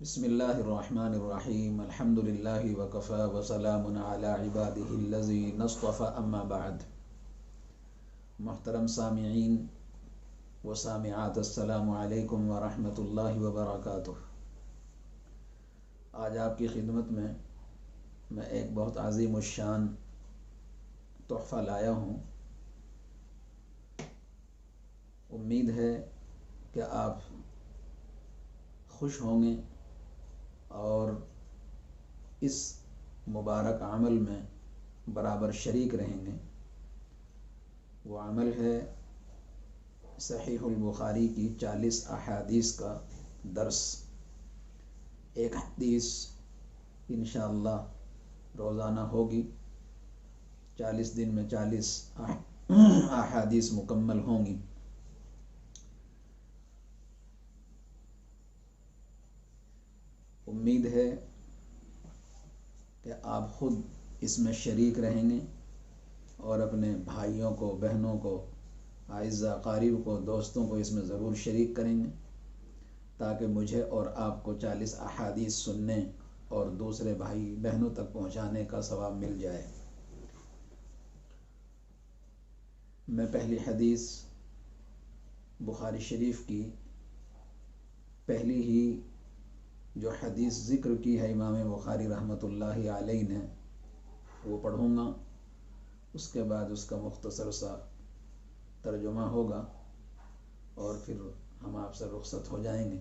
بسم اللہ الرحمن الرحیم الحمد للہ وکفی وسلام علی عبادہ الذین اصطفی اما بعد۔ محترم سامعین و سامعات، السلام علیکم ورحمۃ اللہ وبرکاتہ۔ آج آپ کی خدمت میں ایک بہت عظیم الشان تحفہ لایا ہوں۔ امید ہے کہ آپ خوش ہوں گے اور اس مبارک عمل میں برابر شریک رہیں گے۔ وہ عمل ہے صحیح البخاری کی 40 احادیث کا درس۔ ایک حدیث انشاءاللہ روزانہ ہوگی۔ 40 دن میں 40 احادیث مکمل ہوں گی۔ امید ہے کہ آپ خود اس میں شریک رہیں گے اور اپنے بھائیوں کو، بہنوں کو، اعزاء اقارب کو، دوستوں کو اس میں ضرور شریک کریں گے، تاکہ مجھے اور آپ کو 40 احادیث سننے اور دوسرے بھائی بہنوں تک پہنچانے کا ثواب مل جائے۔ میں پہلی حدیث بخاری شریف کی پہلی ہی جو حدیث ذکر کی ہے امام بخاری رحمۃ اللہ علیہ نے، وہ پڑھوں گا۔ اس کے بعد اس کا مختصر سا ترجمہ ہوگا اور پھر ہم آپ سے رخصت ہو جائیں گے۔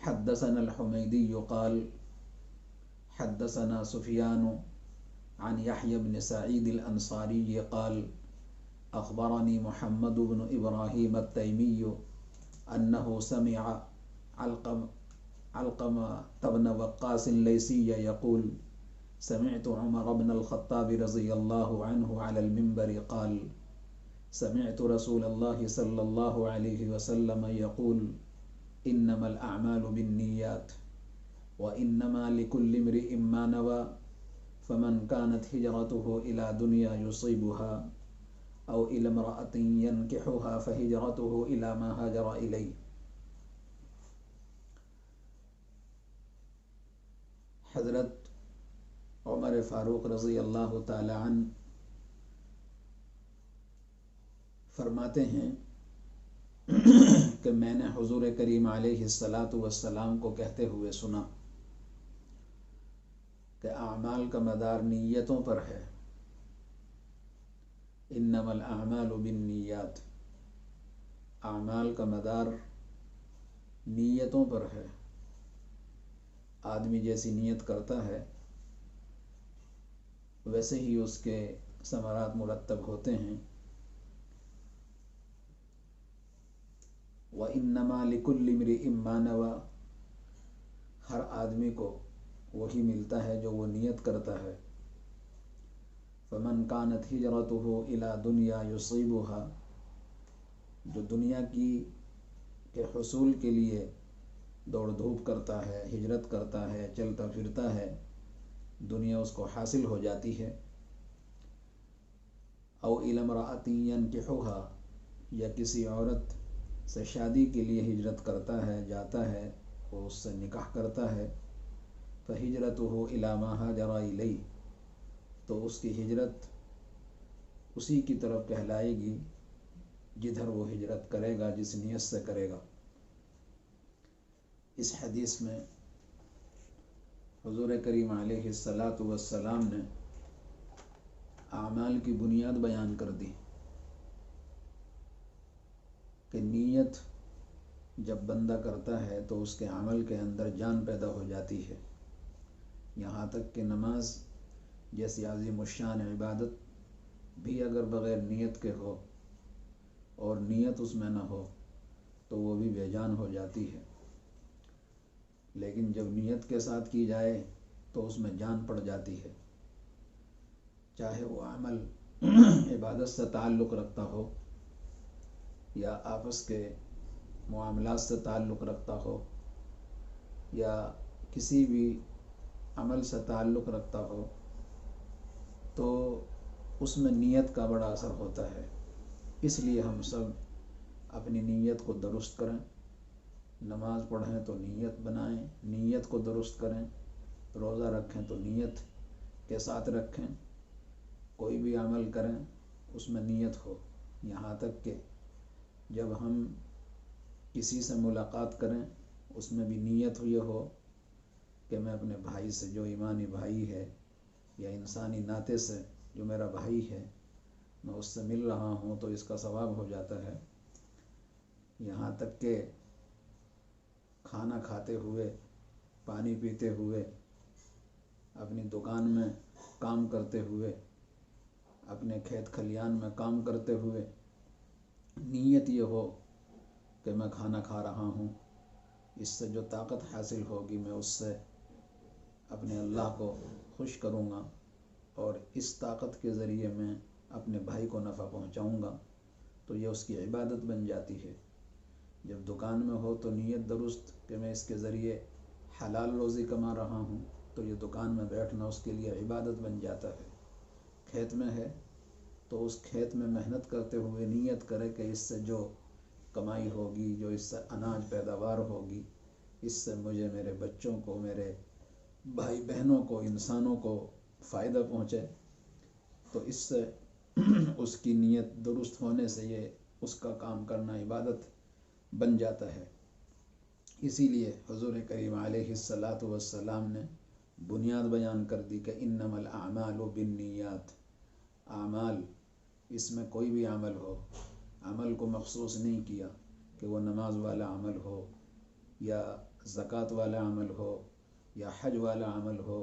حدثنا الحمیدی قال حدثنا سفیان عن یحیی بن سعید الانصاری قال اخبرنی محمد بن ابراہیم التیمی انه سمع علقمة بن وقاص الليثي يقول سمعت عمر بن الخطاب رضي الله عنه على المنبر قال سمعت رسول الله صلى الله عليه وسلم يقول إنما الأعمال بالنيات وإنما لكل امرئ ما نوى فمن كانت هجرته إلى دنيا يصيبها أو إلى امرأة ينكحها فهجرته إلى ما هاجر إليه۔ حضرت عمر فاروق رضی اللہ تعالی عنہ فرماتے ہیں کہ میں نے حضور کریم علیہ الصلاۃ والسلام کو کہتے ہوئے سنا کہ اعمال کا مدار نیتوں پر ہے۔ انما الاعمال بالنیات، اعمال کا مدار نیتوں پر ہے۔ آدمی جیسی نیت کرتا ہے ویسے ہی اس کے ثمرات مرتب ہوتے ہیں۔ وَإِنَّمَا لِكُلِّ امْرِئٍ مَّا نَوَىٰ، ہر آدمی کو وہی ملتا ہے جو وہ نیت کرتا ہے۔ فَمَنْ كَانَتْ هِجْرَتُهُ إِلَىٰ دُنْيَا يُصِيبُهَا، جو دنیا کے حصول کے لیے دوڑ دھوپ کرتا ہے، ہجرت کرتا ہے، چلتا پھرتا ہے، دنیا اس کو حاصل ہو جاتی ہے۔ او الی امرأۃ ینکحها، یا کسی عورت سے شادی کے لیے ہجرت کرتا ہے، جاتا ہے، وہ اس سے نکاح کرتا ہے۔ فہجرتہ الی ما ہاجر الیہ، تو اس کی ہجرت اسی کی طرف کہلائے گی جدھر وہ ہجرت کرے گا، جس نیت سے کرے گا۔ اس حدیث میں حضور کریم علیہ الصلاۃ والسلام نے اعمال کی بنیاد بیان کر دی کہ نیت جب بندہ کرتا ہے تو اس کے عمل کے اندر جان پیدا ہو جاتی ہے۔ یہاں تک کہ نماز جیسی عظیم الشان عبادت بھی اگر بغیر نیت کے ہو اور نیت اس میں نہ ہو تو وہ بھی بے جان ہو جاتی ہے، لیکن جب نیت کے ساتھ کی جائے تو اس میں جان پڑ جاتی ہے۔ چاہے وہ عمل عبادت سے تعلق رکھتا ہو یا آپس کے معاملات سے تعلق رکھتا ہو یا کسی بھی عمل سے تعلق رکھتا ہو، تو اس میں نیت کا بڑا اثر ہوتا ہے۔ اس لیے ہم سب اپنی نیت کو درست کریں نماز پڑھیں تو نیت بنائیں، نیت کو درست کریں، روزہ رکھیں تو نیت کے ساتھ رکھیں، کوئی بھی عمل کریں اس میں نیت ہو۔ یہاں تک کہ جب ہم کسی سے ملاقات کریں اس میں بھی نیت یہ ہو کہ میں اپنے بھائی سے جو ایمانی بھائی ہے یا انسانی ناطے سے جو میرا بھائی ہے میں اس سے مل رہا ہوں تو اس کا ثواب ہو جاتا ہے۔ یہاں تک کہ کھانا کھاتے ہوئے، پانی پیتے ہوئے، اپنی دکان میں کام کرتے ہوئے، اپنے کھیت کھلیان میں کام کرتے ہوئے نیت یہ ہو کہ میں کھانا کھا رہا ہوں، اس سے جو طاقت حاصل ہوگی میں اس سے اپنے اللہ کو خوش کروں گا اور اس طاقت کے ذریعے میں اپنے بھائی کو نفع پہنچاؤں گا، تو یہ اس کی عبادت بن جاتی ہے۔ جب دکان میں ہو تو نیت درست کہ میں اس کے ذریعے حلال روزی کما رہا ہوں، تو یہ دکان میں بیٹھنا اس کے لیے عبادت بن جاتا ہے۔ کھیت میں ہے تو اس کھیت میں محنت کرتے ہوئے نیت کرے کہ اس سے جو کمائی ہوگی، جو اس سے اناج پیداوار ہوگی، اس سے مجھے، میرے بچوں کو، میرے بھائی بہنوں کو، انسانوں کو فائدہ پہنچے، تو اس سے اس کی نیت درست ہونے سے یہ اس کا کام کرنا عبادت بن جاتا ہے۔ اسی لیے حضور کریم علیہ الصلاۃ والسلام نے بنیاد بیان کر دی کہ انما الاعمال بالنیات، اعمال، اس میں کوئی بھی عمل ہو، عمل کو مخصوص نہیں کیا کہ وہ نماز والا عمل ہو یا زکوٰۃ والا عمل ہو یا حج والا عمل ہو،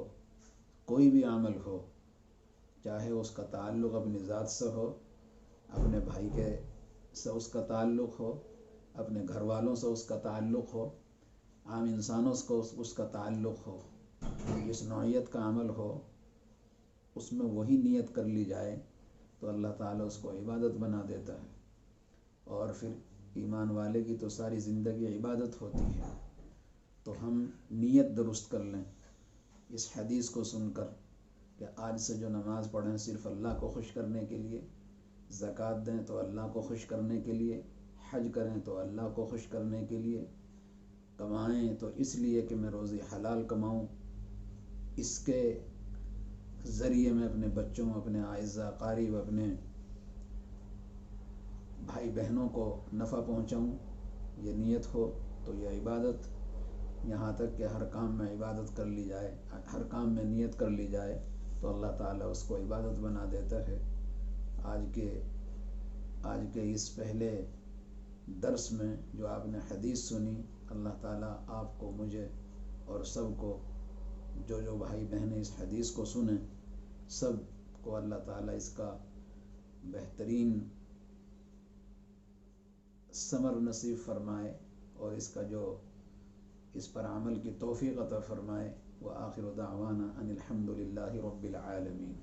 کوئی بھی عمل ہو، چاہے اس کا تعلق اپنی ذات سے ہو، اپنے بھائی کے سے اس کا تعلق ہو، اپنے گھر والوں سے اس کا تعلق ہو، عام انسانوں سے اس کا تعلق ہو، جس نوعیت کا عمل ہو اس میں وہی نیت کر لی جائے تو اللہ تعالیٰ اس کو عبادت بنا دیتا ہے۔ اور پھر ایمان والے کی تو ساری زندگی عبادت ہوتی ہے۔ تو ہم نیت درست کر لیں اس حدیث کو سن کر کہ آج سے جو نماز پڑھیں صرف اللہ کو خوش کرنے کے لیے، زکوٰۃ دیں تو اللہ کو خوش کرنے کے لیے، حج کریں تو اللہ کو خوش کرنے کے لیے، کمائیں تو اس لیے کہ میں روزی حلال کماؤں، اس کے ذریعے میں اپنے بچوں، اپنے اعزاء اقارب، اپنے بھائی بہنوں کو نفع پہنچاؤں، یہ نیت ہو تو یہ عبادت، یہاں تک کہ ہر کام میں عبادت کر لی جائے، ہر کام میں نیت کر لی جائے تو اللہ تعالیٰ اس کو عبادت بنا دیتا ہے۔ آج کے اس پہلے درس میں جو آپ نے حدیث سنی، اللہ تعالیٰ آپ کو، مجھے اور سب کو، جو بھائی بہنیں اس حدیث کو سنیں، سب کو اللہ تعالیٰ اس کا بہترین ثمر نصیب فرمائے اور اس کا جو اس پر عمل کی توفیق عطا فرمائے۔ وآخر دعوانا ان الحمد للہ رب العالمین۔